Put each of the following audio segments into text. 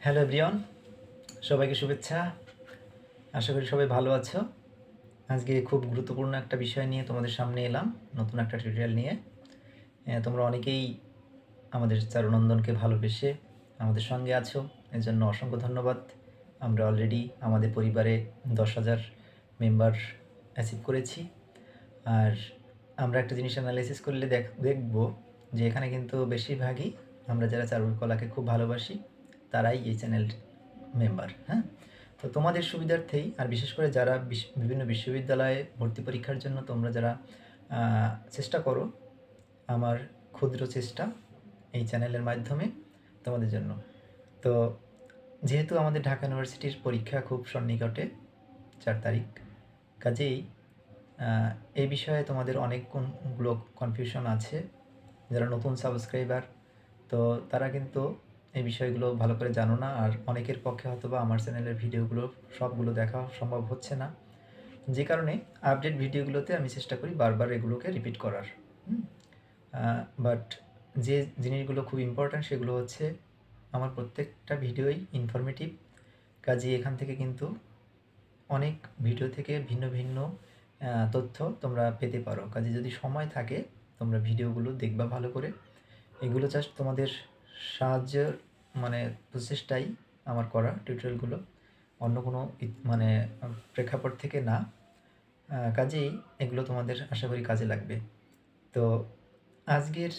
Hello everyone, সবাইকে শুভেচ্ছা। আশা করি সবাই ভালো আছো। আজকে খুব গুরুত্বপূর্ণ একটা বিষয় নিয়ে তোমাদের সামনে এলাম, নতুন একটা টিউটোরিয়াল নিয়ে। তোমরা অনেকেই আমাদের চারুনন্দনকে ভালোবেসে আমাদের সঙ্গে আছো, এর জন্য অসংখ্য ধন্যবাদ। আমরা অলরেডি আমাদের পরিবারে 10,000 মেম্বার অ্যাচিভ করেছি। আর আমরা একটা জিনিস অ্যানালাইসিস করলে দেখব যে এখানে কিন্তু বেশিরভাগই আমরা যারা চারুকলাকে খুব ভালোবাসি তারাই এই চ্যানেল মেম্বার। হ্যাঁ, তো তোমাদের সুবিধার্থেই, আর বিশেষ করে যারা বিভিন্ন বিশ্ববিদ্যালয়ে ভর্তি পরীক্ষার জন্য তোমরা যারা চেষ্টা করো, আমার ক্ষুদ্র চেষ্টা এই চ্যানেলের মাধ্যমে তোমাদের জন্য। তো যেহেতু আমাদের ঢাকা ইউনিভার্সিটির পরীক্ষা খুব সন্নিকটে, 4 তারিখ, কাজেই এই বিষয়ে তোমাদের অনেকগুলো কনফিউশন আছে। যারা নতুন সাবস্ক্রাইবার, তো তারা কিন্তু এই বিষয়গুলো ভালো করে জানো না, আর অনেকের পক্ষে হয়তোবা আমার চ্যানেলের ভিডিওগুলো সবগুলো দেখা সম্ভব হচ্ছে না, যে কারণে আপডেট ভিডিওগুলোতে আমি চেষ্টা করি বারবার এগুলোকে রিপিট করার। বাট যে জিনিসগুলো খুব ইম্পর্ট্যান্ট সেগুলো হচ্ছে আমার প্রত্যেকটা ভিডিওই ইনফরমেটিভ, কাজেই এখান থেকে কিন্তু অনেক ভিডিও থেকে ভিন্ন ভিন্ন তথ্য তোমরা পেতে পারো। কাজে যদি সময় থাকে তোমরা ভিডিওগুলো দেখবা ভালো করে। এগুলো জাস্ট তোমাদের সাহায্যের মানে প্রচেষ্টাই আমার করা টিউটোরিয়ালগুলো, অন্য কোনো মানে প্রেক্ষাপট থেকে না। কাজেই এগুলো তোমাদের আশা করি কাজে লাগবে। তো আজকের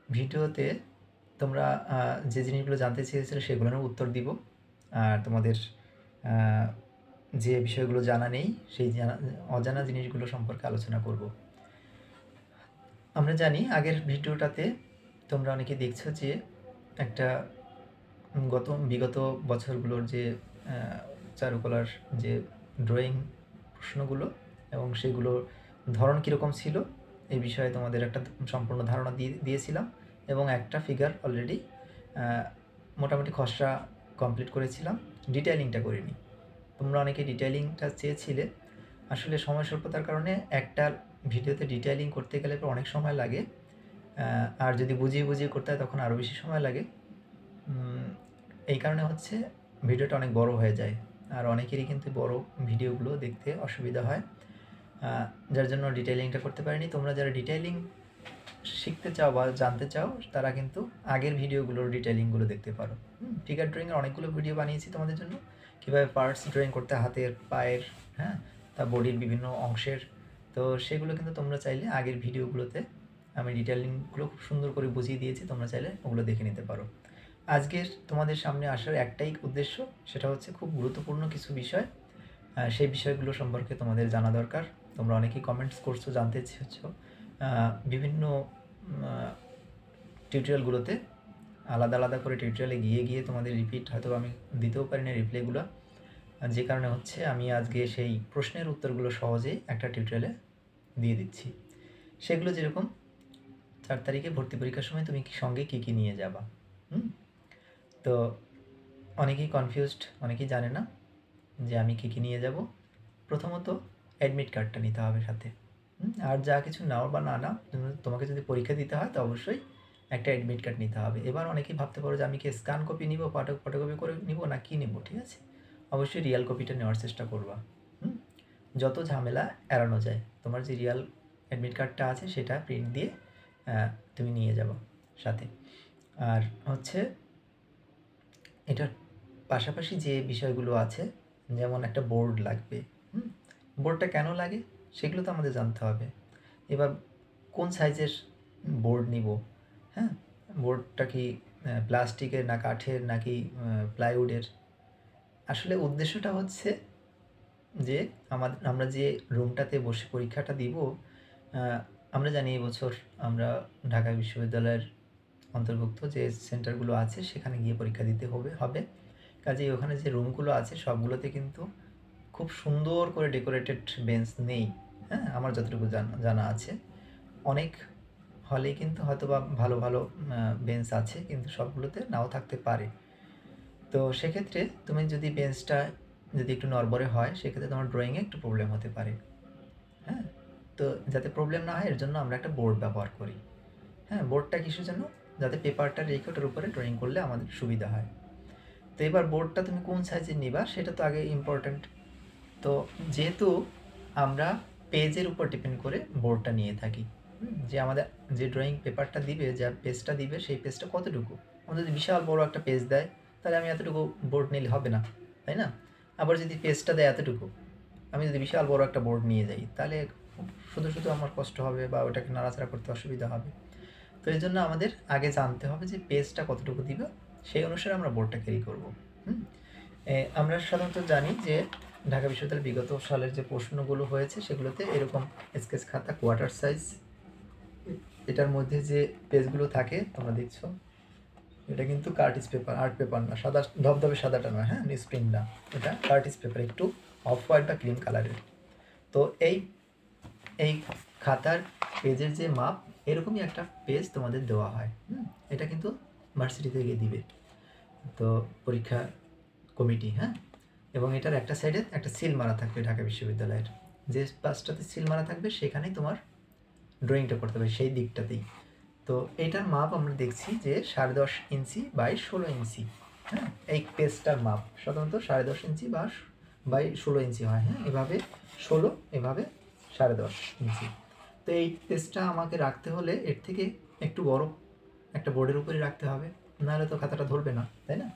ভিডিওতে তোমরা যে জিনিসগুলো জানতে চেয়েছিলে সেগুলোর উত্তর দিব, আর তোমাদের যে বিষয়গুলো জানা নেই সেই অজানা জিনিসগুলো সম্পর্কে আলোচনা করব। আমরা জানি আগের ভিডিওটাতে তোমরা অনেকে দেখছো যে একটা বিগত বছরগুলোর যে চারুকলার যে ড্রয়িং প্রশ্নগুলো এবং সেগুলোর ধরন কীরকম ছিল এই বিষয়ে তোমাদের একটা সম্পূর্ণ ধারণা দিয়েছিলাম, এবং একটা ফিগার অলরেডি মোটামুটি খসড়া কমপ্লিট করেছিলাম, ডিটেইলিংটা করিনি। তোমরা অনেকে ডিটেইলিংটা চেয়েছিলে। আসলে সময় স্বল্পতার কারণে একটা ভিডিওতে ডিটেইলিং করতে গেলে অনেক সময় লাগে, আর যদি বুঝিয়ে বুঝিয়ে করতে হয় তখন আরও বেশি সময় লাগে। এই কারণে হচ্ছে ভিডিওটা অনেক বড় হয়ে যায়, আর অনেকেরই কিন্তু বড় ভিডিওগুলো দেখতে অসুবিধা হয়, যার জন্য ডিটেইলিংটা করতে পারিনি। তোমরা যারা ডিটেইলিং শিখতে চাও বা জানতে চাও তারা কিন্তু আগের ভিডিওগুলোর ডিটেইলিংগুলো দেখতে পারো। ফিগার ড্রয়িংয়ের অনেকগুলো ভিডিও বানিয়েছি তোমাদের জন্য, কীভাবে পার্টস ড্রয়িং করতে, হাতের, পায়ের, হ্যাঁ, তা বডির বিভিন্ন অংশের। তো সেগুলো কিন্তু তোমরা চাইলে আগের ভিডিওগুলোতে আমি ডিটেইলিংগুলো খুব সুন্দর করে বুঝিয়ে দিয়েছি, তোমরা চাইলে ওগুলো দেখে নিতে পারো। আজকের তোমাদের সামনে আসার একটাই উদ্দেশ্য, সেটা হচ্ছে খুব গুরুত্বপূর্ণ কিছু বিষয়, সেই বিষয়গুলো সম্পর্কে তোমাদের জানা দরকার। তোমরা অনেকেই কমেন্টস করছো, জানতে চেয়েছো বিভিন্ন টিউটোরিয়ালগুলোতে আলাদা আলাদা করে টিউটোরিয়ালে গিয়ে গিয়ে তোমাদের রিপিট হয়তো আমি দিতেও পারি না রিপ্লাইগুলো, যে কারণে হচ্ছে আমি আজকে সেই প্রশ্নের উত্তরগুলো সহজেই একটা টিউটোরিয়ালে দিয়ে দিচ্ছি। সেগুলো যেরকম 4 তারিখে ভর্তি পরীক্ষার সময় তুমি সঙ্গে কী কী নিয়ে যাবা। তো অনেকেই কনফিউজড, অনেকেই জানে না যে আমি কী কী নিয়ে যাব। প্রথমত অ্যাডমিট কার্ডটা নিতে হবে সাথে, আর যা কিছু নাও বা না নাও, তোমাকে যদি পরীক্ষা দিতে হয় তো অবশ্যই একটা অ্যাডমিট কার্ড নিতে হবে। এবার অনেকেই ভাবতে পারো যে আমি কি স্ক্যান কপি নিব, ফটোকপি করে নিব, না কী নেব। ঠিক আছে, অবশ্যই রিয়াল কপিটা নেওয়ার চেষ্টা করবা। যত ঝামেলা এড়ানো যায়, তোমার যে রিয়াল অ্যাডমিট কার্ডটা আছে সেটা প্রিন্ট দিয়ে তুমি নিয়ে যাবো সাথে। আর হচ্ছে এটার পাশাপাশি যে বিষয়গুলো আছে, যেমন একটা বোর্ড লাগবে। বোর্ডটা কেন লাগে সেগুলো তো আমাদের জানতে হবে। এবার কোন সাইজের বোর্ড নিব, হ্যাঁ, বোর্ডটা কি প্লাস্টিকের, না কাঠের, নাকি প্লাইউডের। আসলে উদ্দেশ্যটা হচ্ছে যে আমরা যে রুমটাতে বসে পরীক্ষাটা দিব, আমরা জানি এবছর আমরা ঢাকা বিশ্ববিদ্যালয়ের অন্তর্ভুক্ত যে সেন্টারগুলো আছে সেখানে গিয়ে পরীক্ষা দিতে হবে। কাজেই ওখানে যে রুমগুলো আছে সবগুলোতে কিন্তু খুব সুন্দর করে ডেকোরেটেড বেঞ্চ নেই। হ্যাঁ, আমার যতটুকু জানা আছে অনেক হলেই কিন্তু হয়তো বা ভালো ভালো বেঞ্চ আছে, কিন্তু সবগুলোতে নাও থাকতে পারে। তো সেক্ষেত্রে তুমি যদি বেঞ্চটা যদি একটু নড়বড়ে হয় সেক্ষেত্রে তোমার ড্রয়িংয়ে একটু প্রবলেম হতে পারে। হ্যাঁ, তো যাতে প্রবলেম না হয় এর জন্য আমরা একটা বোর্ড ব্যবহার করি। হ্যাঁ, বোর্ডটা কিসের জন্য, যাতে পেপারটা রেখে ওটার উপরে ড্রয়িং করলে আমাদের সুবিধা হয়। তো এবার বোর্ডটা তুমি কোন সাইজের নিবা সেটা তো আগে ইম্পর্ট্যান্ট। তো যেহেতু আমরা পেজের উপর ডিপেন্ড করে বোর্ডটা নিয়ে থাকি, যে আমাদের যে ড্রয়িং পেপারটা দিবে, যা পেজটা দিবে, সেই পেজটা কতটুকু। আমাদের যদি বিশাল বড় একটা পেজ দেয় তাহলে আমি এতটুকু বোর্ড নিলে হবে না, তাই না? আবার যদি পেজটা দেয় এতটুকু, আমি যদি বিশাল বড় একটা বোর্ড নিয়ে যাই তাহলে শুধু শুধু আমার কষ্ট হবে বা ওটাকে নাড়াচাড়া করতে অসুবিধা হবে। তো এই জন্য আমাদের আগে জানতে হবে যে পেজটা কতটুকু দিবে, সেই অনুসারে আমরা বোর্ডটা ক্যারি করবো। আমরা সাধারণত জানি যে ঢাকা বিশ্ববিদ্যালয়ের বিগত সালের যে প্রশ্নগুলো হয়েছে সেগুলোতে এরকম স্কেচ খাতা কোয়ার্টার সাইজ, এটার মধ্যে যে পেজগুলো থাকে তোমরা দেখছো, এটা কিন্তু কার্টিজ পেপার, আর্ট পেপার না, সাদা ধবধবে সাদাটা নয়, হ্যাঁ, নিউজপ্রিন্ট না, এটা কার্টিজ পেপার, একটু অফ হোয়াইট বা ক্রিম কালারের। তো এই খাতার পেজের যে মাপ, এরকমই একটা পেজ তোমাদের দেওয়া হয়। এটা কিন্তু ভার্সিটি থেকে দিবে, তো পরীক্ষা কমিটি, হ্যাঁ। এবং এটার একটা সাইডে একটা সিল মারা থাকবে ঢাকা বিশ্ববিদ্যালয়ের, যে পাশটাতে সিল মারা থাকবে সেখানেই তোমার ড্রয়িংটা করতে হবে, সেই দিকটাতেই। তো এইটার মাপ আমরা দেখছি যে 10.5 ইঞ্চি বাই 16 ইঞ্চি, হ্যাঁ। এই পেজটার মাপ সাধারণত 10.5 ইঞ্চি বাই 16 ইঞ্চি হয়, হ্যাঁ। এভাবে 16, এভাবে 10.5 ইঞ্চি। তো এই পেজটা আমাকে রাখতে হলে এর থেকে একটু বড় একটা বোর্ডের উপরে রাখতে হবে, নাহলে তো খাতাটা ধরবে না, তাই না?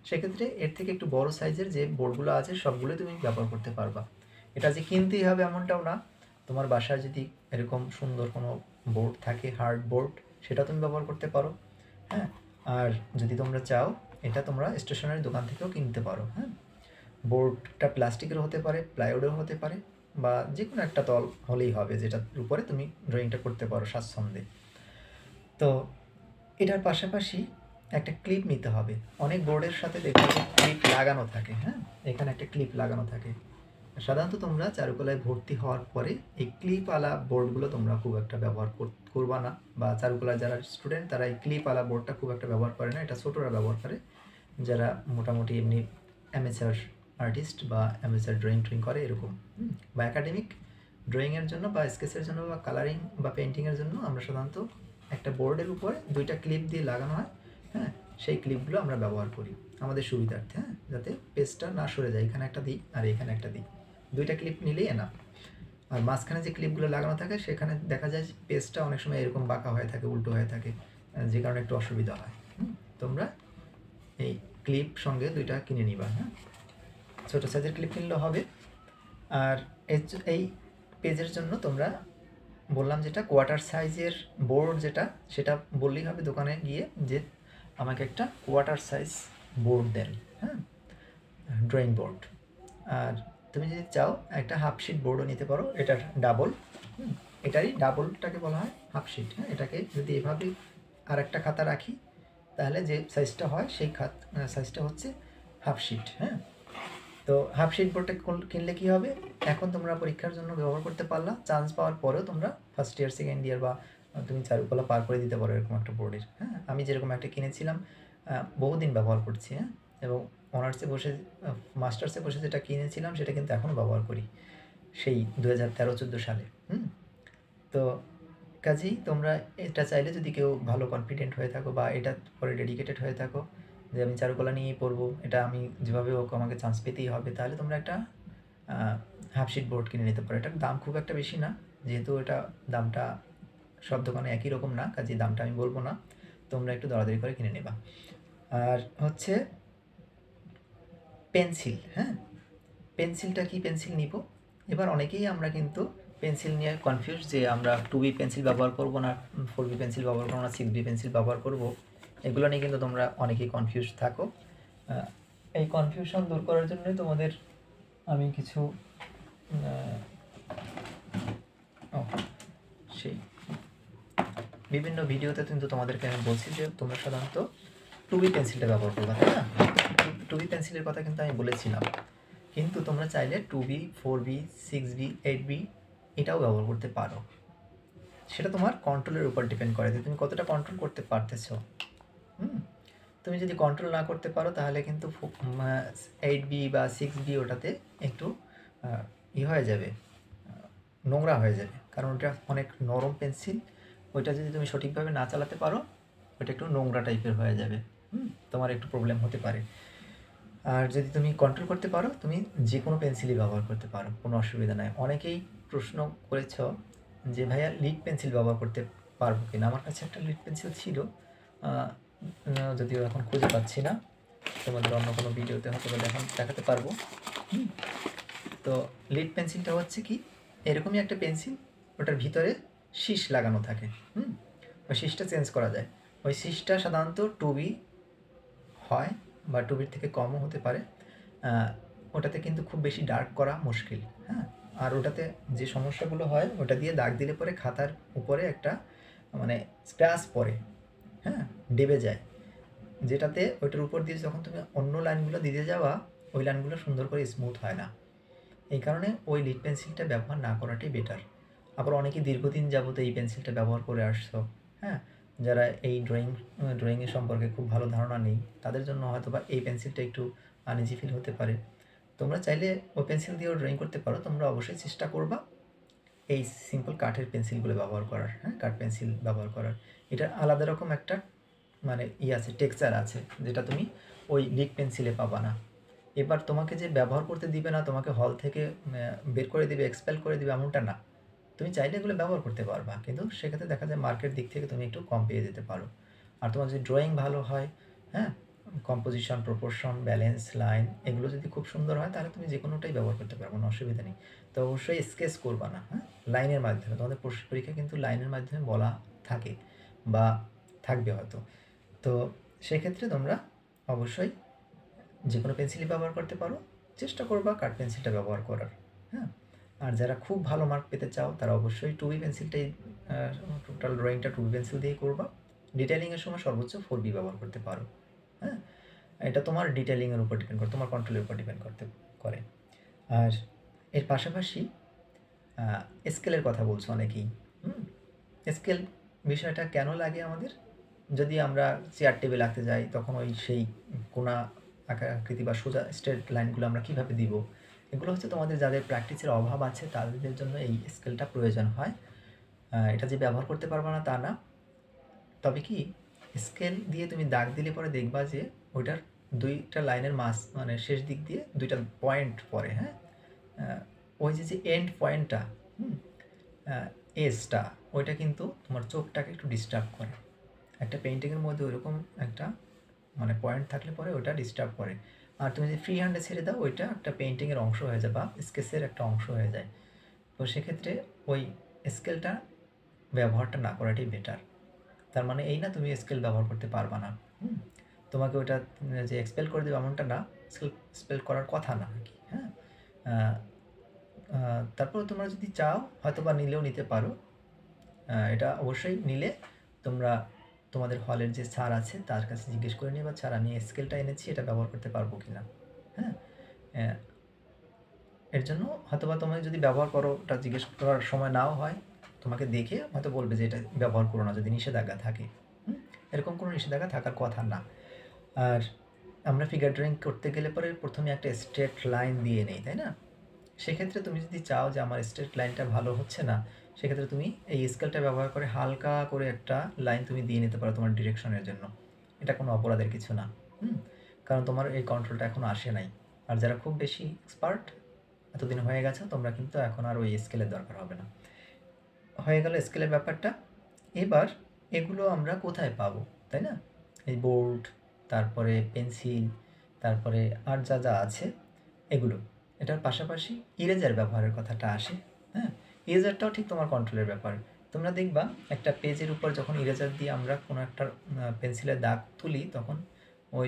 সেক্ষেত্রে এর থেকে একটু বড় সাইজের যে বোর্ডগুলো আছে সবগুলো তুমি ব্যবহার করতে পারবা। এটা যে কিনতেই হবে এমনটাও না, তোমার বাসায় যদি এরকম সুন্দর কোনো বোর্ড থাকে, হার্ড বোর্ড, সেটা তুমি ব্যবহার করতে পারো, হ্যাঁ। আর যদি তোমরা চাও, এটা তোমরা স্টেশনারি দোকান থেকেও কিনতে পারো, হ্যাঁ। বোর্ডটা প্লাস্টিকের হতে পারে, প্লাইউডের হতে পারে, বা যে কোনো একটা তল হলেই হবে যেটার উপরে তুমি ড্রয়িংটা করতে পারো স্বাচ্ছন্দ্যে। তো এটার পাশাপাশি একটা ক্লিপ নিতে হবে। অনেক বোর্ডের সাথে দেখবে ক্লিপ লাগানো থাকে, হ্যাঁ, এখানে একটা ক্লিপ লাগানো থাকে। সাধারণত তোমরা চারুকলায় ভর্তি হওয়ার পরে এই ক্লিপওয়ালা বোর্ডগুলো তোমরা খুব একটা ব্যবহার করবা না, বা চারুকলার যারা স্টুডেন্ট তারা এই ক্লিপওয়ালা বোর্ডটা খুব একটা ব্যবহার করে না, এটা ছোটরা ব্যবহার করে, যারা মোটামুটি এমনি অ্যামেচার আর্টিস্ট বা অ্যামেচার ড্রয়িং করে এরকম, বা একাডেমিক ড্রয়িংয়ের জন্য বা স্কেচের জন্য বা কালারিং বা পেন্টিংয়ের জন্য আমরা সাধারণত একটা বোর্ডের উপরে 2টা ক্লিপ দিয়ে লাগানো হয়, হ্যাঁ। সেই ক্লিপগুলো আমরা ব্যবহার করি আমাদের সুবিধার্থে, হ্যাঁ, যাতে পেজটা না সরে যায়। এখানে একটা দিই আর এখানে একটা দিই, 2টা ক্লিপ নিলেই না। আর মাঝখানে যে ক্লিপগুলো লাগানো থাকে সেখানে দেখা যায় পেজটা অনেক সময় এরকম বাঁকা হয়ে থাকে, উল্টো হয়ে থাকে, যে কারণে একটু অসুবিধা হয়। তোমরা এই ক্লিপ সঙ্গে 2টা কিনে নিবা, হ্যাঁ। ছোটো সাইজের ক্লিপ কিনলেও হবে। আর এই পেজের জন্য তোমরা বললাম যেটা কোয়ার্টার সাইজের বোর্ড, যেটা সেটা বললেই হবে দোকানে গিয়ে যে আমাকে একটা কোয়ার্টার সাইজ বোর্ড দেন, হ্যাঁ, ড্রয়িং বোর্ড। আর তুমি যদি চাও একটা হাফ শিট বোর্ডও নিতে পারো, এটার ডাবল, এটারই ডাবলটাকে বলা হয় হাফ শিট, হ্যাঁ। এটাকে যদি এভাবে আর একটা খাতা রাখি তাহলে যে সাইজটা হয় সেই সাইজটা হচ্ছে হাফ শিট, হ্যাঁ। তো হাফ শিট বোর্ডটা কিনলে কী হবে, এখন তোমরা পরীক্ষার জন্য ব্যবহার করতে পারলা, চান্স পাওয়ার পরেও তোমরা ফার্স্ট ইয়ার সেকেন্ড ইয়ার বা তুমি চারুকলা পার করে দিতে পারো এরকম একটা বোর্ডের, হ্যাঁ। আমি যেরকম একটা কিনেছিলাম, বহুদিন ব্যবহার করছি, হ্যাঁ। এবং অনার্সে বসে, মাস্টার্সে বসে যেটা কিনেছিলাম সেটা কিন্তু এখনও ব্যবহার করি, সেই 2013-14 সালে। তো কাজেই তোমরা এটা চাইলে, যদি কেউ ভালো কনফিডেন্ট হয়ে থাকো বা এটা পরে ডেডিকেটেড হয়ে থাকো যে আমি চারুকলা নিয়েই পড়বো, এটা আমি যেভাবে হোক আমাকে চান্স পেতেই হবে, তাহলে তোমরা একটা হাফশিট বোর্ড কিনে নিতে পারো। এটার দাম খুব একটা বেশি না, যেহেতু এটা দামটা সব দোকানে একই রকম না, কাজেই দামটা আমি বলবো না, তোমরা একটু দরাদরি করে কিনে নেবা। আর হচ্ছে পেন্সিল, হ্যাঁ, পেন্সিলটা কি পেন্সিল নিব, এবার অনেকেই আমরা কিন্তু পেন্সিল নিয়ে কনফিউজ, যে আমরা 2B পেন্সিল ব্যবহার করব না 4B পেন্সিল ব্যবহার করবো না 6B পেন্সিল ব্যবহার করব, এগুলো নিয়ে কিন্তু তোমরা অনেকেই কনফিউজ থাকো। এই কনফিউশন দূর করার জন্যই তোমাদের আমি কিছু সেই বিভিন্ন ভিডিওতে কিন্তু তোমাদেরকে আমি বলছি যে তোমরা সাধারণত 2B পেন্সিলটা ব্যবহার করবা, তাই না? 2B পেন্সিলের কথা কিন্তু আমি বলেছিলাম, কিন্তু তোমরা চাইলে 2B, 4B, 6B, 8B এটাও ব্যবহার করতে পারো। সেটা তোমার কন্ট্রোলের উপর ডিপেন্ড করে যে তুমি কতটা কন্ট্রোল করতে পারতেছো। তুমি যদি কন্ট্রোল না করতে পারো তাহলে কিন্তু 8B বা 6B ওটাতে একটু হয়ে যাবে, নোংরা হয়ে যাবে, কারণ ওটা অনেক নরম পেন্সিল, ওইটা যদি তুমি সঠিকভাবে না চালাতে পারো ওটা একটু নোংরা টাইপের হয়ে যাবে, তোমার একটু প্রবলেম হতে পারে। আর যদি তুমি কন্ট্রোল করতে পারো, তুমি যে কোনো পেন্সিলই ব্যবহার করতে পারো, কোনো অসুবিধা নাই। অনেকেই প্রশ্ন করেছ যে ভাইয়া লিড পেন্সিল ব্যবহার করতে পারবো কিনা? আমার কাছে একটা লিড পেন্সিল ছিল, যদিও এখন খুঁজে পাচ্ছি না। তোমাদের অন্য কোনো ভিডিওতে হয়তো দেখাতে পারবো। তো লিড পেন্সিলটা হচ্ছে কি, এরকমই একটা পেন্সিল, ওটার ভিতরে শীষ লাগানো থাকে। ওই শীষটা চেঞ্জ করা যায়। ওই শীষটা সাধারণত 2B হয় বা 2Bর থেকে কমও হতে পারে। ওটাতে কিন্তু খুব বেশি ডার্ক করা মুশকিল। হ্যাঁ, আর ওটাতে যে সমস্যাগুলো হয়, ওটা দিয়ে দাগ দিলে পরে খাতার উপরে একটা মানে স্ক্র্যাচ পড়ে, হ্যাঁ, ডেবে যায়, যেটাতে ওইটার উপর দিয়ে যখন তুমি অন্য লাইনগুলো দিতে যাওয়া, ওই লাইনগুলো সুন্দর করে স্মুথ হয় না। এই কারণে ওই লিড পেন্সিলটা ব্যবহার না করাটাই বেটার। আবার অনেকে দীর্ঘদিন যাবত এই পেন্সিলটা ব্যবহার করে আসছো, হ্যাঁ, যারা এই ড্রয়িংয়ের সম্পর্কে খুব ভালো ধারণা নেই, তাদের জন্য হয়তো বা এই পেন্সিলটা একটু আনইজি ফিল হতে পারে। তোমরা চাইলে ওই পেন্সিল দিয়েও ড্রয়িং করতে পারো। তোমরা অবশ্যই চেষ্টা করবা এই সিম্পল কাঠের পেন্সিলগুলো ব্যবহার করার, হ্যাঁ, কাঠ পেন্সিল ব্যবহার করার। এটা আলাদা রকম একটা মানে আছে, টেক্সচার আছে, যেটা তুমি ওই লিড পেন্সিলে পাবা না। এবার তোমাকে যে ব্যবহার করতে দিবে না, তোমাকে হল থেকে বের করে দিবে, এক্সপেল করে দিবে, এমনটা না। তুমি চাইলে এগুলো ব্যবহার করতে পারবা, কিন্তু সেক্ষেত্রে দেখা যায় মার্কেট দিক থেকে তুমি একটু কম পেয়ে যেতে পারো। আর তোমার যদি ড্রয়িং ভালো হয়, হ্যাঁ, কম্পোজিশন, প্রপোর্শন, ব্যালেন্স, লাইন এগুলো যদি খুব সুন্দর হয়, তাহলে তুমি যে কোনোটাই ব্যবহার করতে পারো, কোনো অসুবিধা নেই। তো অবশ্যই স্কেচ করবা না, হ্যাঁ, লাইনের মাধ্যমে। তোমাদের পরীক্ষা কিন্তু লাইনের মাধ্যমে বলা থাকে বা থাকবে হয়তো। তো সেক্ষেত্রে তোমরা অবশ্যই যে কোনো পেন্সিলই ব্যবহার করতে পারো। চেষ্টা করবা কাঠ পেন্সিলটা ব্যবহার করার, হ্যাঁ। আর যারা খুব ভালো মার্ক পেতে চাও, তারা অবশ্যই 2B পেন্সিলটাই, টোটাল ড্রয়িংটা 2B পেন্সিল দিয়েই করবা। ডিটেলিংয়ের সময় সর্বোচ্চ 4B ব্যবহার করতে পারো, হ্যাঁ। এটা তোমার ডিটেলিংয়ের উপর ডিপেন্ড করে, তোমার কন্ট্রোলের উপর ডিপেন্ড করে। আর এর পাশাপাশি স্কেলের কথা বলছো অনেকেই। স্কেল বিষয়টা কেন লাগে আমাদের? যদি আমরা চেয়ার টেবিল আঁকতে যাই, তখন ওই সেই কোনা আকৃতি বা সোজা স্ট্রেট লাইনগুলো আমরা কীভাবে দিব? এগুলো হচ্ছে তোমাদের যাদের প্র্যাকটিসের অভাব আছে, তাদের জন্য এই স্কেলটা প্রয়োজন হয়। এটা যে ব্যবহার করতে পারবা না তা না। তবে কি, স্কেল দিয়ে তুমি দাগ দিলে পরে দেখবা যে ওইটার 2টা লাইনের মানে শেষ দিক দিয়ে 2টা পয়েন্ট পড়ে, হ্যাঁ। ওই যে এন্ড পয়েন্টটা, এজটা, ওইটা কিন্তু তোমার চোখটাকে একটু ডিস্টার্ব করে। একটা পেইন্টিংয়ের মধ্যে ওইরকম একটা মানে পয়েন্ট থাকলে পরে ওইটা ডিস্টার্ব করে। আর তুমি যদি ফ্রি হ্যান্ডে ছেড়ে দাও, ওইটা একটা পেইন্টিংয়ের অংশ হয়ে যায় বা স্কেচের একটা অংশ হয়ে যায়। তো সেক্ষেত্রে ওই স্কেলটা ব্যবহারটা না করাটাই বেটার। তার মানে এই না তুমি স্কেল ব্যবহার করতে পারবা না, তোমাকে ওটা যে এক্সপেল করে দেবে এমনটা না, স্পেল করার কথা না আর কি, হ্যাঁ। তারপর তোমরা যদি চাও হয়তো বা নিলেও নিতে পারো। এটা অবশ্যই নিলে তোমরা তোমাদের হলের যে স্যার আছে তার কাছে জিজ্ঞেস করে নিবা, স্যার আমি স্কেলটা এনেছি, এটা ব্যবহার করতে পারবো কিনা, হ্যাঁ। এর জন্য হয়তো বা তুমি যদি ব্যবহার করো, ওটা জিজ্ঞেস করার সময় নাও হয়, তোমাকে দেখে হয়তো বলবে যে এটা ব্যবহার করো না, যদি নিষেধাজ্ঞা থাকে। এরকম কোনো নিষেধাজ্ঞা থাকার কথা না। আর আমরা ফিগার ড্রয়িং করতে গেলে পরে প্রথমে একটা স্ট্রেট লাইন দিয়ে নেই, তাই না? সেক্ষেত্রে তুমি যদি চাও যে আমার স্ট্রেট লাইনটা ভালো হচ্ছে না, সেক্ষেত্রে তুমি এই স্কেলটা ব্যবহার করে হালকা করে একটা লাইন তুমি দিয়ে নিতে পারো তোমার ডিরেকশনের জন্য। এটা কোনো অপরাধের কিছু না, কারণ তোমার এই কন্ট্রোলটা এখনও আসে নাই। আর যারা খুব বেশি এক্সপার্ট, এতদিন হয়ে গেছে, তোমরা কিন্তু এখন আর ওই স্কেলের দরকার হবে না। হয়ে গেল স্কেলের ব্যাপারটা। এবার এগুলো আমরা কোথায় পাবো, তাই না? এই বোর্ড, তারপরে পেন্সিল, তারপরে আর যা যা আছে এগুলো। এটার পাশাপাশি ইরেজার ব্যবহারের কথাটা আসে, হ্যাঁ। ইরেজারটাও ঠিক তোমার কন্ট্রোলের ব্যাপার। তোমরা দেখবা একটা পেজের উপর যখন ইরেজার দিয়ে আমরা কোনো একটা পেন্সিলের দাগ তুলি, তখন ওই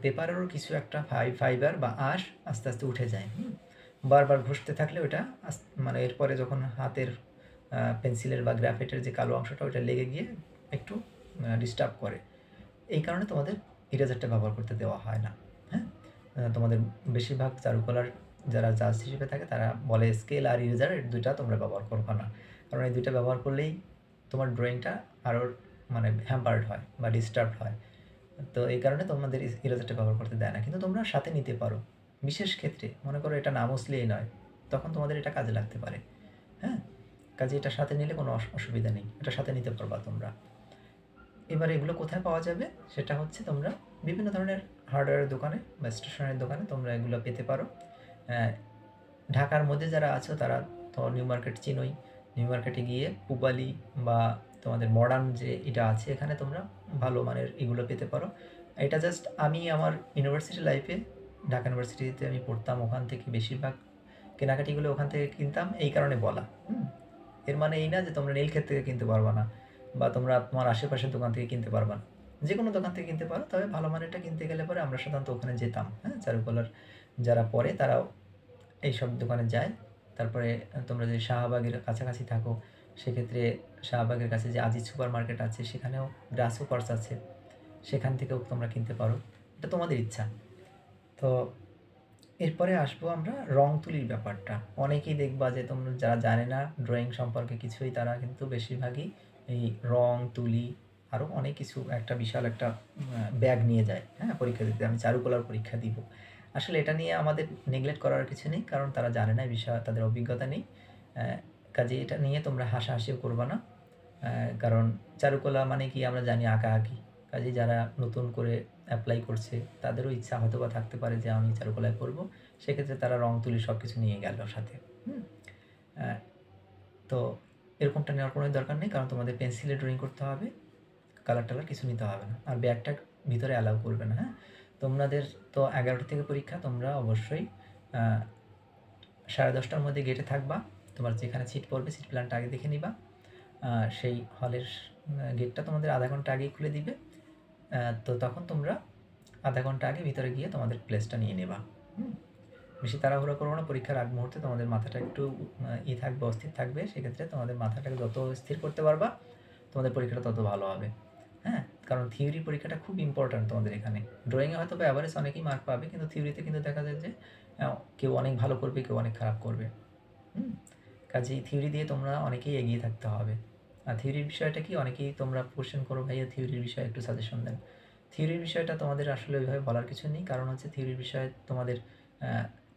পেপারেরও কিছু একটা ফাইবার বা আঁশ আস্তে আস্তে উঠে যায়। বারবার ঘষতে থাকলে ওটা মানে এরপরে যখন হাতের পেন্সিলের বা গ্রাফাইটের যে কালো অংশটা, ওটা লেগে গিয়ে একটু ডিস্টার্ব করে। এই কারণে তোমাদের ইরেজারটা ব্যবহার করতে দেওয়া হয় না, হ্যাঁ। তোমাদের বেশিরভাগ চারুকলার যারা জাজ হিসেবে থাকে, তারা বলে স্কেল আর ইরেজার এই দুইটা তোমরা ব্যবহার করবে না, কারণ এই দুইটা ব্যবহার করলেই তোমার ড্রয়িংটা আরও মানে হ্যাম্পার্ড হয় বা ডিস্টার্ব হয়। তো এই কারণে তোমাদের ইরেজারটা ব্যবহার করতে দেয় না, কিন্তু তোমরা সাথে নিতে পারো। বিশেষ ক্ষেত্রে মনে করো এটা না মুছলেই নয়, তখন তোমাদের এটা কাজে লাগতে পারে, হ্যাঁ। কাজে এটা সাথে নিলে কোনো অসুবিধা নেই, এটা সাথে নিতে পারবা তোমরা। এবার এগুলো কোথায় পাওয়া যাবে সেটা হচ্ছে তোমরা বিভিন্ন ধরনের হার্ডওয়্যারের দোকানে বা স্টেশনারি দোকানে তোমরা এগুলো পেতে পারো। ঢাকার মধ্যে যারা আছো তারা তো নিউ মার্কেট চিনোই। নিউ মার্কেটে গিয়ে পূবালী বা তোমাদের মডার্ন যে এটা আছে এখানে তোমরা ভালো মানের এগুলো পেতে পারো। এটা জাস্ট আমি আমার ইউনিভার্সিটি লাইফে ঢাকা ইউনিভার্সিটিতে আমি পড়তাম, ওখান থেকে বেশিরভাগ কেনাকাটিগুলো ওখান থেকে কিনতাম, এই কারণে বলা। এর মানে এই না যে তোমরা নীলক্ষেত থেকে কিনতে পারবা না বা তোমরা তোমার আশেপাশের দোকান থেকে কিনতে পারবা না। যে কোনো দোকান থেকে কিনতে পারো, তবে ভালো মানেরটা কিনতে গেলে পরে আমরা সাধারণত ওখানে যেতাম। চারুকলার যারা পড়ে তারাও এইসব দোকানে যায়। তারপরে তোমরা যদি শাহবাগের কাছাকাছি থাকো সেক্ষেত্রে শাহবাগের কাছে যে আজিজ সুপার মার্কেট আছে সেখানেও গ্রাস সুপার্স আছে, সেখান থেকেও তোমরা কিনতে পারো, এটা তোমাদের ইচ্ছা। তো এরপরে আসবো আমরা রং তুলির ব্যাপারটা। অনেকেই দেখবা যে তোমরা যারা জানে না ড্রয়িং সম্পর্কে কিছুই, তারা কিন্তু বেশিরভাগই এই রং তুলি আরও অনেক কিছু একটা বিশাল একটা ব্যাগ নিয়ে যায় পরীক্ষা দিতে, আমি চারুকলার পরীক্ষা দিব। আসলে এটা নিয়ে আমাদের নেগলেক্ট করার কিছু নেই, কারণ তারা জানে না এই বিষয়ে, তাদের অভিজ্ঞতা নেই। কাজে এটা নিয়ে তোমরা হাসাহাসিও করবা না, কারণ চারুকলা মানে কি আমরা জানি আঁকাআঁকি। কাজেই যারা নতুন করে অ্যাপ্লাই করছে তাদেরও ইচ্ছা হয়তো বা থাকতে পারে যে আমি চারুকলায় পড়বো, সেক্ষেত্রে তারা রং তুলি সব কিছু নিয়ে গেল সাথে। তো এরকমটা নেওয়ার কোনো দরকার নেই, কারণ তোমাদের পেন্সিলে ড্রয়িং করতে হবে, কালার টালার কিছু নিতে হবে না, আর ব্যাগটা ভিতরে অ্যালাউ করবে না। তোমাদের তো 11টা থেকে পরীক্ষা, তোমরা অবশ্যই 10:30টার মধ্যে গেটে থাকবা। তোমার যেখানে সিট পড়বে সিট প্ল্যানটা আগে দেখে নিবা। সেই হলের গেটটা তোমাদের আধা ঘন্টা আগেই খুলে দিবে। তো তখন তোমরা আধা ঘন্টা আগে ভিতরে গিয়ে তোমাদের প্লেসটা নিয়ে নেবা। বেশি তাড়াহুড়ো করবো না, পরীক্ষার আগ মুহূর্তে তোমাদের মাথাটা একটু থাকবে, অস্থির থাকবে। সেক্ষেত্রে তোমাদের মাথাটাকে যত স্থির করতে পারবা তোমাদের পরীক্ষাটা তত ভালো হবে। কারণ থিওরি পরীক্ষাটা খুব ইম্পর্ট্যান্ট তোমাদের এখানে। ড্রয়িংয়ে হয়তো বা অ্যাভারেজ অনেকেই মার্ক পাবে, কিন্তু থিওরিতে কিন্তু দেখা যায় যে কেউ অনেক ভালো করবে, কেউ অনেক খারাপ করবে। কাজেই থিওরি দিয়ে তোমরা অনেকেই এগিয়ে থাকতে হবে। আর থিওরির বিষয়টা কি, অনেকেই তোমরা কোশ্চেন করো ভাইয়া থিওরির বিষয়ে একটু সাজেশন দেন। থিওরির বিষয়টা তোমাদের আসলে ওইভাবে বলার কিছু নেই, কারণ হচ্ছে থিওরির বিষয়ে তোমাদের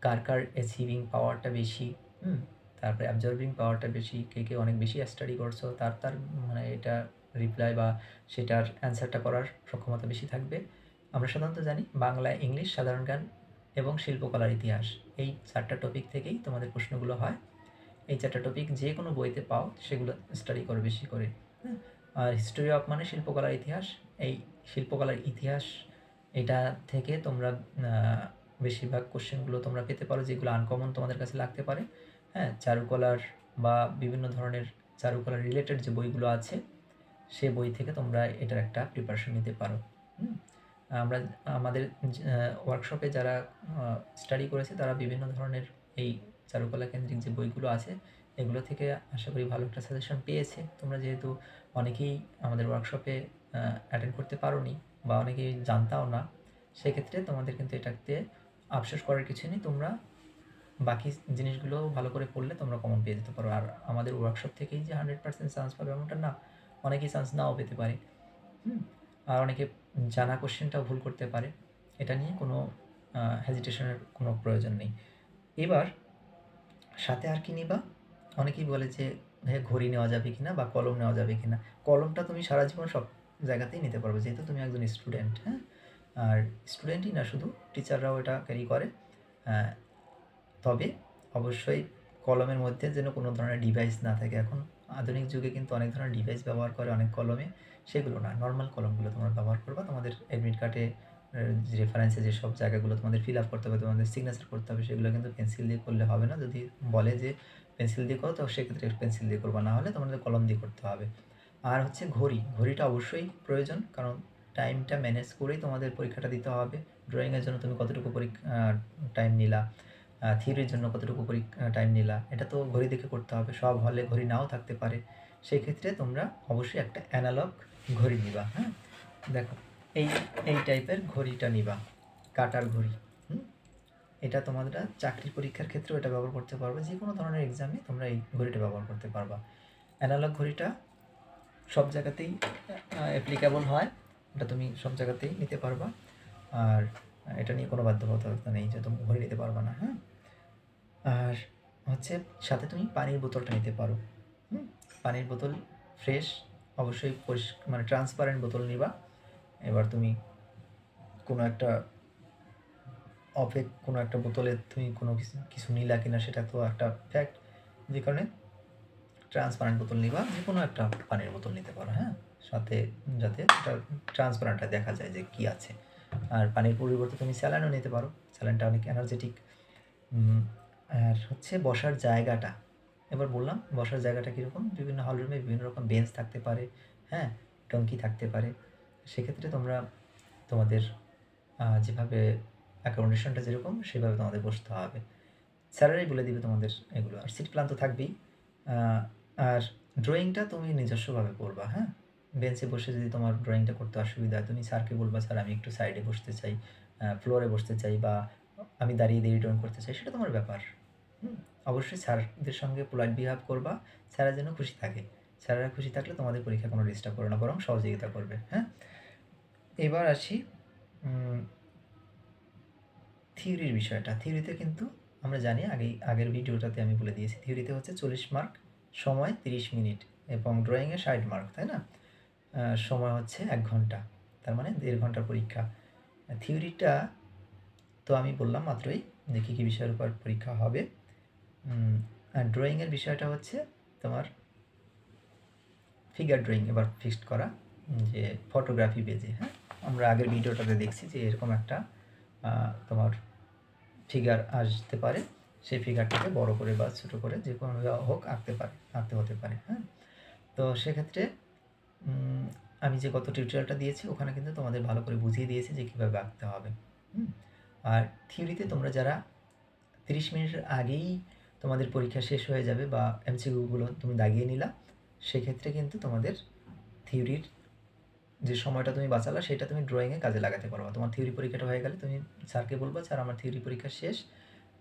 কার কার অ্যাচিভিং পাওয়ারটা বেশি, তারপরে অ্যাবজর্বিং পাওয়ারটা বেশি, কে কে অনেক বেশি স্টাডি করছো তার তার মানে এটা রিপ্লাই বা সেটার অ্যান্সারটা করার সক্ষমতা বেশি থাকবে। আমরা সাধারণত জানি বাংলা, ইংলিশ, সাধারণ জ্ঞান এবং শিল্পকলার ইতিহাস, এই 4টা টপিক থেকেই তোমাদের প্রশ্নগুলো হয়। এই 4টা টপিক যে কোনো বইতে পাও, সেগুলো স্টাডি করো বেশি করে। আর হিস্টোরি অফ মানে শিল্পকলার ইতিহাস, এই শিল্পকলার ইতিহাস এটা থেকে তোমরা বেশিরভাগ কোশ্চেনগুলো তোমরা পেতে পারো, যেগুলো আনকমন তোমাদের কাছে লাগতে পারে। চারুকলার বা বিভিন্ন ধরনের চারুকলার রিলেটেড যে বইগুলো আছে সে বই থেকে তোমরা এটার একটা প্রিপারেশন নিতে পারো। আমরা আমাদের ওয়ার্কশপে যারা স্টাডি করেছে তারা বিভিন্ন ধরনের এই চারুকলা কেন্দ্রিক যে বইগুলো আছে এগুলো থেকে আশা করি ভালো একটা সাজেশন পেয়েছে। তোমরা যেহেতু অনেকেই আমাদের ওয়ার্কশপে অ্যাটেন্ড করতে পারোনি বা অনেকেই জানতাও না, সেক্ষেত্রে তোমাদের কিন্তু এটাতে আফসোস করার কিছু নেই। তোমরা বাকি জিনিসগুলো ভালো করে পড়লে তোমরা কমন পেয়ে যেতে পারো। আর আমাদের ওয়ার্কশপ থেকেই যে 100% চান্স পাবে এমনটা না, অনেকেই চান্স নাও পেতে পারে। আর অনেকে জানা কোশ্চেনটাও ভুল করতে পারে, এটা নিয়ে কোনো হেজিটেশনের কোনো প্রয়োজন নেই। এবার সাথে আর কি নিবা? অনেকেই বলে যে ভাইয়া ঘড়ি নেওয়া যাবে কিনা বা কলম নেওয়া যাবে কিনা। কলমটা তুমি সারা জীবন সব জায়গাতেই নিতে পারবে, যেহেতু তুমি একজন স্টুডেন্ট। আর স্টুডেন্টই না শুধু, টিচাররাও এটা ক্যারি করে। তবে অবশ্যই কলমের মধ্যে যেন কোনো ধরনের ডিভাইস না থাকে। এখন আধুনিক যুগে কিন্তু অনেক ধরনের ডিভাইস ব্যবহার করে অনেক কলমে, সেগুলো না, নর্মাল কলমগুলো তোমরা ব্যবহার করবা। তোমাদের অ্যাডমিট কার্ডে রেফারেন্সে যেসব জায়গাগুলো তোমাদের ফিল আপ করতে হবে, তোমাদের সিগনেচার করতে হবে, সেগুলো কিন্তু পেন্সিল দিয়ে করলে হবে না। যদি বলে যে পেন্সিল দিয়ে করো তো সেক্ষেত্রে পেন্সিল দিয়ে করবা, না হলে তোমাদের কলম দিয়ে করতে হবে। আর হচ্ছে ঘড়িটা অবশ্যই প্রয়োজন, কারণ টাইমটা ম্যানেজ করেই তোমাদের পরীক্ষাটা দিতে হবে। ড্রয়িংয়ের জন্য তুমি কতটুকু টাইম নিলা, থিওরির জন্য কতটুকু টাইম নিলা, এটা তো ঘড়ি দেখে করতে হবে। সব হলে ঘড়ি নাও থাকতে পারে, সেক্ষেত্রে তোমরা অবশ্যই একটা অ্যানালগ ঘড়ি নিবা। দেখো এই এই টাইপের ঘড়িটা নিবা, কাটার ঘড়ি। এটা তোমরা চাকরির পরীক্ষার ক্ষেত্রেও এটা ব্যবহার করতে পারবে, যে কোনো ধরনের এক্সামে তোমরা এই ঘড়িটা ব্যবহার করতে পারবা। অ্যানালগ ঘড়িটা সব জায়গাতেই অ্যাপ্লিকেবল হয়, এটা তুমি সব জায়গাতেই নিতে পারবা। আর এটা নিয়ে কোনো বাধ্যবাধকতা নেই যে তুমি ঘড়ি নিতে পারবা না। আর হচ্ছে সাথে তুমি পানির বোতলটা নিতে পারো। পানির বোতল ফ্রেশ অবশ্যই মানে ট্রান্সপারেন্ট বোতল নিবা। এবার তুমি কোনো একটা কোনো একটা বোতলে তুমি কোনো কিছু নিলা কিনা সেটা তো একটা ফ্যাক্ট, যে কারণে ট্রান্সপারেন্ট বোতল নিবা। যে কোনো একটা পানির বোতল নিতে পারো, হ্যাঁ, সাথে যাতে এটা ট্রান্সপারেন্টটা দেখা যায় যে কী আছে। আর পানির পরিবর্তে তুমি স্যালাইনও নিতে পারো, স্যালাইনটা অনেক এনার্জেটিক। আর হচ্ছে বসার জায়গাটা, এবার বললাম বসার জায়গাটা কীরকম, বিভিন্ন হল রুমে বিভিন্ন রকম বেঞ্চ থাকতে পারে, হ্যাঁ, টঙ্কি থাকতে পারে। সেক্ষেত্রে তোমরা তোমাদের যেভাবে অ্যাকোমোডেশনটা যেরকম সেভাবে তোমাদের বসতে হবে। স্যারেরাই বলে দিবে তোমাদের এগুলো। আর সিট প্ল্যান তো থাকবেই। আর ড্রয়িংটা তুমি নিজস্বভাবে করবা, হ্যাঁ। বেঞ্চে বসে যদি তোমার ড্রয়িংটা করতে অসুবিধা হয়, তুমি স্যারকে বলবা, স্যার আমি একটু সাইডে বসতে চাই, ফ্লোরে বসতে চাই, বা আমি দাঁড়িয়ে ড্রয়িং করতে চাই, সেটা তোমার ব্যাপার। অবশ্যই স্যারদের সঙ্গে পোলাইট বিহেভ করবা, স্যাররা যেন খুশি থাকে। স্যাররা খুশি থাকলে তোমাদের পরীক্ষা কোনো ডিস্টার্ব করবে না, বরং সহযোগিতা করবে, হ্যাঁ। এবার আসি থিওরির বিষয়টা। থিওরিতে কিন্তু আমরা জানি আগের ভিডিওটাতে আমি বলে দিয়েছি, থিওরিতে হচ্ছে 40 মার্ক, সময় 30 মিনিট, এবং ড্রয়িংয়ে 60 মার্ক, তাই না? সময় হচ্ছে 1 ঘন্টা, তার মানে 1.5 ঘন্টার পরীক্ষা। থিওরিটা তো আমি বললাম মাত্রই যে কী কী বিষয়ের উপর পরীক্ষা হবে। আর ড্রয়িংয়ের বিষয়টা হচ্ছে তোমার ফিগার ড্রয়িং এবার ফিক্সড করা, যে ফটোগ্রাফি বেজে, হ্যাঁ। আমরা আগের ভিডিওটাতে দেখছি যে এরকম একটা তোমার ফিগার আসতে পারে, সেই ফিগারটাকে বড় করে বা ছোটো করে যে কোনোভাবে হোক আঁকতে হতে পারে, হ্যাঁ। তো সেক্ষেত্রে আমি যে গত টিউটোরিয়ালটা দিয়েছি ওখানে কিন্তু তোমাদের ভালো করে বুঝিয়ে দিয়েছি যে কীভাবে আঁকতে হবে। আর থিওরিতে তোমরা যারা 30 মিনিটের আগেই তোমাদের পরীক্ষা শেষ হয়ে যাবে বা এমসিকিউগুলো তুমি দাগিয়ে নিলা, সেক্ষেত্রে কিন্তু তোমাদের থিওরির যে সময়টা তুমি বাঁচালা সেটা তুমি ড্রয়িংয়ে কাজে লাগাতে পারবা। তোমার থিওরি পরীক্ষাটা হয়ে গেলে তুমি স্যারকে বলবা, স্যার আমার থিওরি পরীক্ষা শেষ,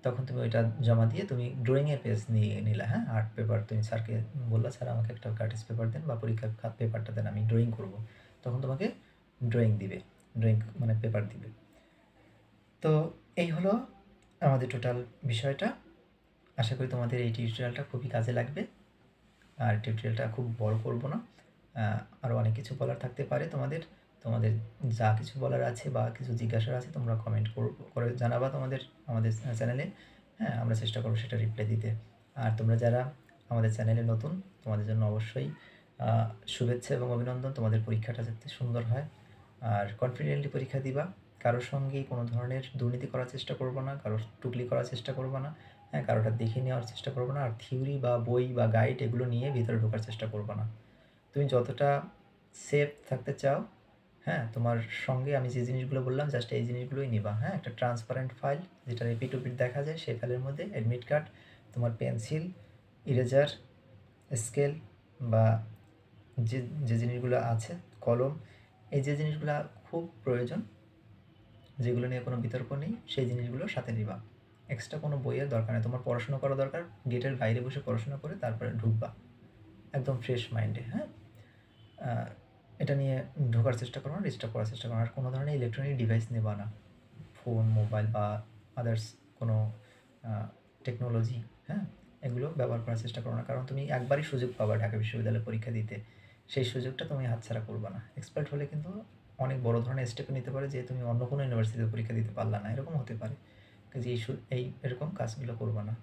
তখন তুমি ওইটা জমা দিয়ে তুমি ড্রয়িংয়ের পেজ নিয়ে নিলা, হ্যাঁ। আর্ট পেপার তুমি স্যারকে বললা, স্যার আমাকে একটা কার্টিস পেপার দেন বা পরীক্ষার পেপারটা দেন, আমি ড্রয়িং করব। তখন তোমাকে ড্রয়িং মানে পেপার দিবে। তো এই হলো আমাদের টোটাল বিষয়টা। আশা করি তোমাদের এই টিউটোরিয়ালটা খুবই কাজে লাগবে। আর টিউটোরিয়ালটা খুব বড় করব না, আরও অনেক কিছু বলার থাকতে পারে তোমাদের যা কিছু বলার আছে বা কিছু জিজ্ঞাসার আছে তোমরা কমেন্ট করে জানাবা আমাদের চ্যানেলে, হ্যাঁ। আমরা চেষ্টা করবো সেটা রিপ্লাই দিতে। আর তোমরা যারা আমাদের চ্যানেলে নতুন, তোমাদের জন্য অবশ্যই শুভেচ্ছা এবং অভিনন্দন। তোমাদের পরীক্ষাটা যাতে সুন্দর হয়, আর কনফিডেন্টলি পরীক্ষা দিবা। কারোর সঙ্গেই কোনো ধরনের দুর্নীতি করার চেষ্টা করবো না, কারোর টুকলি করার চেষ্টা করবো না, হ্যাঁ। কারোটা দেখে নেওয়ার চেষ্টা করবো না। আর থিওরি বা বই বা গাইড এগুলো নিয়ে ভিতরে ঢোকার চেষ্টা করবো না। তুমি যতটা সেফ থাকতে চাও, হ্যাঁ, তোমার সঙ্গে আমি যে জিনিসগুলো বললাম জাস্ট এই জিনিসগুলোই নিবা, হ্যাঁ। একটা ট্রান্সপারেন্ট ফাইল যেটা রিপিট দেখা যায়, সেই ফাইলের মধ্যে অ্যাডমিট কার্ড, তোমার পেন্সিল, ইরেজার, স্কেল বা যে জিনিসগুলো আছে, কলম, এই যে জিনিসগুলো খুব প্রয়োজন, যেগুলো নিয়ে কোনো বিতর্ক নেই, সেই জিনিসগুলো সাথে নিবা। এক্সট্রা কোনো বইয়ের দরকার নেই। তোমার পড়াশোনা করা দরকার, গেটের বাইরে বসে পড়াশোনা করে তারপরে ঢুকবা একদম ফ্রেশ মাইন্ডে, হ্যাঁ। এটা নিয়ে ঢোকার চেষ্টা করো না, ডিস্টার্ব করার চেষ্টা করো না। আর কোনো ধরনের ইলেকট্রনিক ডিভাইস নেবা না, ফোন, মোবাইল বা আদার্স কোনো টেকনোলজি, হ্যাঁ, এগুলো ব্যবহার করার চেষ্টা করো না। কারণ তুমি একবারই সুযোগ পাবা ঢাকা বিশ্ববিদ্যালয়ে পরীক্ষা দিতে, সেই সুযোগটা তুমি হাতছাড়া করবা না। এক্সপার্ট হলে কিন্তু অনেক বড় ধরনের স্টেপ নিতে পারে যে তুমি অন্য কোনো ইউনিভার্সিটিতে পরীক্ষা দিতে পারলা না, এরকম হতে পারে। যে এরকম কাজগুলো করবা না।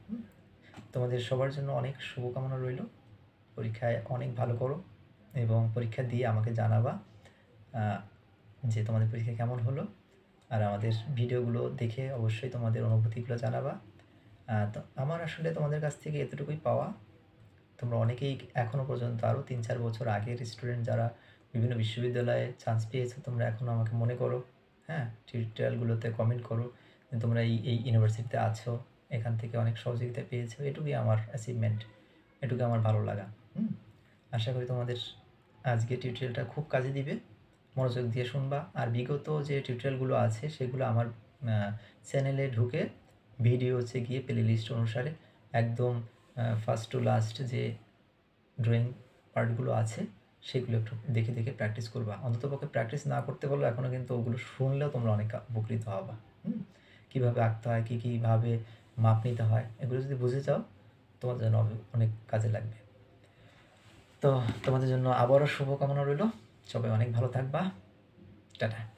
তোমাদের সবার জন্য অনেক শুভকামনা রইল। পরীক্ষায় অনেক ভালো করো এবং পরীক্ষা দিয়ে আমাকে জানাবা যে তোমাদের পরীক্ষা কেমন হলো। আর আমাদের ভিডিওগুলো দেখে অবশ্যই তোমাদের অনুভূতিগুলো জানাবা। তো আমার আসলে তোমাদের কাছ থেকে এতটুকুই পাওয়া। তোমরা অনেকেই এখনও পর্যন্ত আরও 3-4 বছর আগের স্টুডেন্ট যারা বিভিন্ন বিশ্ববিদ্যালয়ে চান্স পেয়েছো, তোমরা এখনও আমাকে মনে করো, হ্যাঁ। টিউটোরিয়ালগুলোতে কমেন্ট করো যে তোমরা এই ইউনিভার্সিটিতে আছো, এখান থেকে অনেক সহযোগিতা পেয়েছো। এটুকুই আমার অ্যাচিভমেন্ট, এটুকু আমার ভালো লাগা। আশা করি তোমাদের আজকে টিউটোরিয়ালটা খুব কাজে দিবে, মনোযোগ দিয়ে শুনবা। আর বিগত যে টিউটোরিয়ালগুলো আছে সেগুলো আমার চ্যানেলে ঢুকে ভিডিও হচ্ছে গিয়ে প্লে লিস্ট অনুসারে একদম ফার্স্ট টু লাস্ট যে ড্রয়িং পার্টগুলো আছে সেগুলো একটু দেখে দেখে প্র্যাকটিস করবা। অন্ততপক্ষে প্র্যাকটিস না করতে পারলেও এখনও কিন্তু ওগুলো শুনলেও তোমরা অনেক উপকৃত হবা। কীভাবে আঁকতে হয়, কীভাবে মাপ নিতে হয়, এগুলো যদি বুঝে যাও তোমার জন্য অনেক কাজে লাগবে। তো তোমাদের জন্য আবারও শুভকামনা রইল। সবাই অনেক ভালো থাকবা। টাটা।